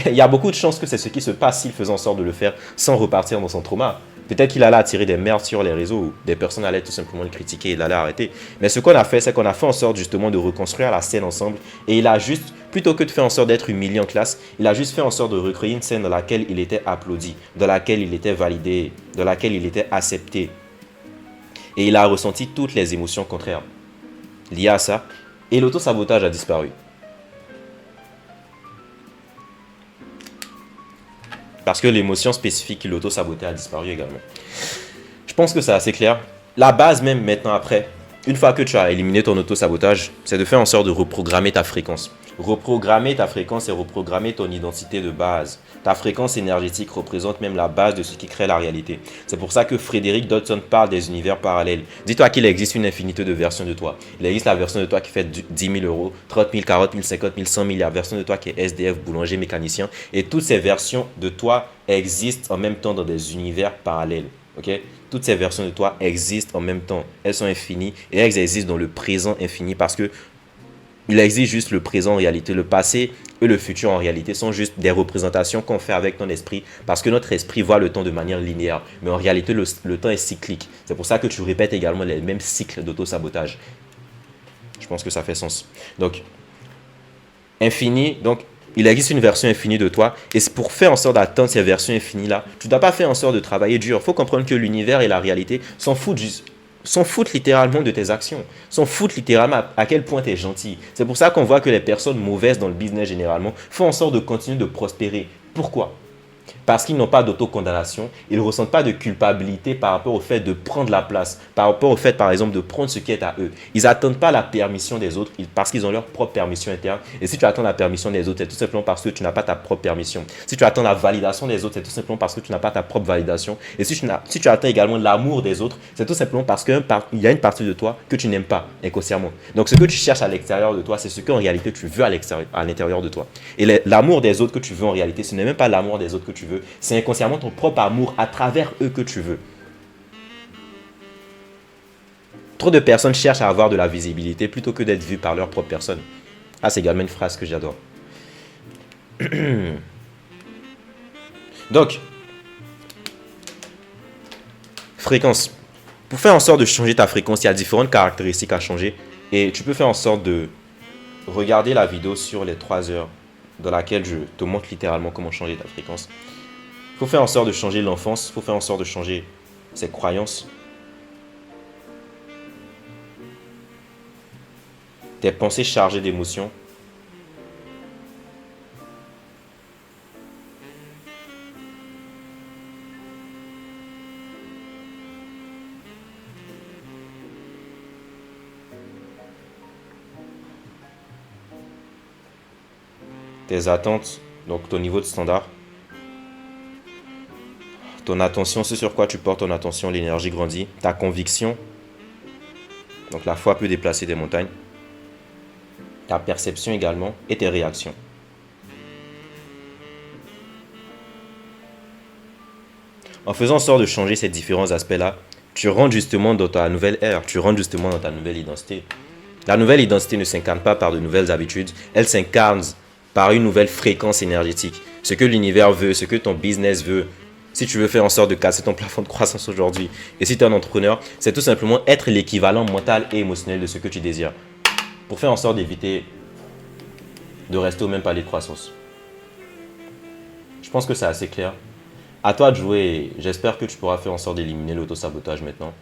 Il y a beaucoup de chances que c'est ce qui se passe s'il faisait en sorte de le faire sans repartir dans son trauma. Peut-être qu'il allait attirer des merdes sur les réseaux ou des personnes allaient tout simplement le critiquer et il allait arrêter. Mais ce qu'on a fait, c'est qu'on a fait en sorte justement de reconstruire la scène ensemble. Et il a juste, plutôt que de faire en sorte d'être humilié en classe, il a juste fait en sorte de recréer une scène dans laquelle il était applaudi, dans laquelle il était validé, dans laquelle il était accepté. Et il a ressenti toutes les émotions contraires liées à ça. Et l'auto-sabotage a disparu. Parce que l'émotion spécifique qui l'auto-sabotait a disparu également. Je pense que c'est assez clair. La base même maintenant après, une fois que tu as éliminé ton auto-sabotage, c'est de faire en sorte de reprogrammer ta fréquence. Reprogrammer ta fréquence et reprogrammer ton identité de base. Ta fréquence énergétique représente même la base de ce qui crée la réalité. C'est pour ça que Frédéric Dodson parle des univers parallèles. Dis-toi qu'il existe une infinité de versions de toi. Il existe la version de toi qui fait 10 000 euros, 30 000, 40 000, 50 000, 100 000. La version de toi qui est SDF, boulanger, mécanicien. Et toutes ces versions de toi existent en même temps dans des univers parallèles. Okay? Toutes ces versions de toi existent en même temps. Elles sont infinies et elles existent dans le présent infini parce que il existe juste le présent en réalité. Le passé et le futur en réalité sont juste des représentations qu'on fait avec ton esprit parce que notre esprit voit le temps de manière linéaire. Mais en réalité, le temps est cyclique. C'est pour ça que tu répètes également les mêmes cycles d'auto-sabotage. Je pense que ça fait sens. Donc, infini, donc il existe une version infinie de toi et c'est pour faire en sorte d'atteindre ces versions infinies-là, tu ne dois pas faire en sorte de travailler dur. Il faut comprendre que l'univers et la réalité s'en foutent littéralement de tes actions, s'en foutent littéralement à quel point tu es gentil. C'est pour ça qu'on voit que les personnes mauvaises dans le business généralement font en sorte de continuer de prospérer. Pourquoi ? Parce qu'ils n'ont pas d'autocondamnation, ils ne ressentent pas de culpabilité par rapport au fait de prendre la place, par rapport au fait, par exemple, de prendre ce qui est à eux. Ils n'attendent pas la permission des autres parce qu'ils ont leur propre permission interne. Et si tu attends la permission des autres, c'est tout simplement parce que tu n'as pas ta propre permission. Si tu attends la validation des autres, c'est tout simplement parce que tu n'as pas ta propre validation. Et si tu attends également l'amour des autres, c'est tout simplement parce qu'il y a une partie de toi que tu n'aimes pas inconsciemment. Donc ce que tu cherches à l'extérieur de toi, c'est ce qu'en réalité tu veux à l'intérieur de toi. Et l'amour des autres que tu veux en réalité, ce n'est même pas l'amour des autres que tu veux, c'est inconsciemment ton propre amour à travers eux que tu veux. Trop de personnes cherchent à avoir de la visibilité plutôt que d'être vues par leur propre personne. Ah, c'est également une phrase que j'adore. Donc, fréquence. Pour faire en sorte de changer ta fréquence, il y a différentes caractéristiques à changer. Et tu peux faire en sorte de regarder la vidéo sur les 3 heures dans laquelle je te montre littéralement comment changer ta fréquence. Il faut faire en sorte de changer l'enfance, il faut faire en sorte de changer ses croyances, tes pensées chargées d'émotions. Tes attentes, donc ton niveau de standard, ton attention, ce sur quoi tu portes ton attention, l'énergie grandit, ta conviction, donc la foi peut déplacer des montagnes, ta perception également et tes réactions. En faisant en sorte de changer ces différents aspects-là, tu rentres justement dans ta nouvelle ère, tu rentres justement dans ta nouvelle identité. La nouvelle identité ne s'incarne pas par de nouvelles habitudes, elle s'incarne par une nouvelle fréquence énergétique. Ce que l'univers veut, ce que ton business veut. Si tu veux faire en sorte de casser ton plafond de croissance aujourd'hui, et si tu es un entrepreneur, c'est tout simplement être l'équivalent mental et émotionnel de ce que tu désires. Pour faire en sorte d'éviter de rester au même palier de croissance. Je pense que c'est assez clair. À toi de jouer et j'espère que tu pourras faire en sorte d'éliminer l'auto-sabotage maintenant.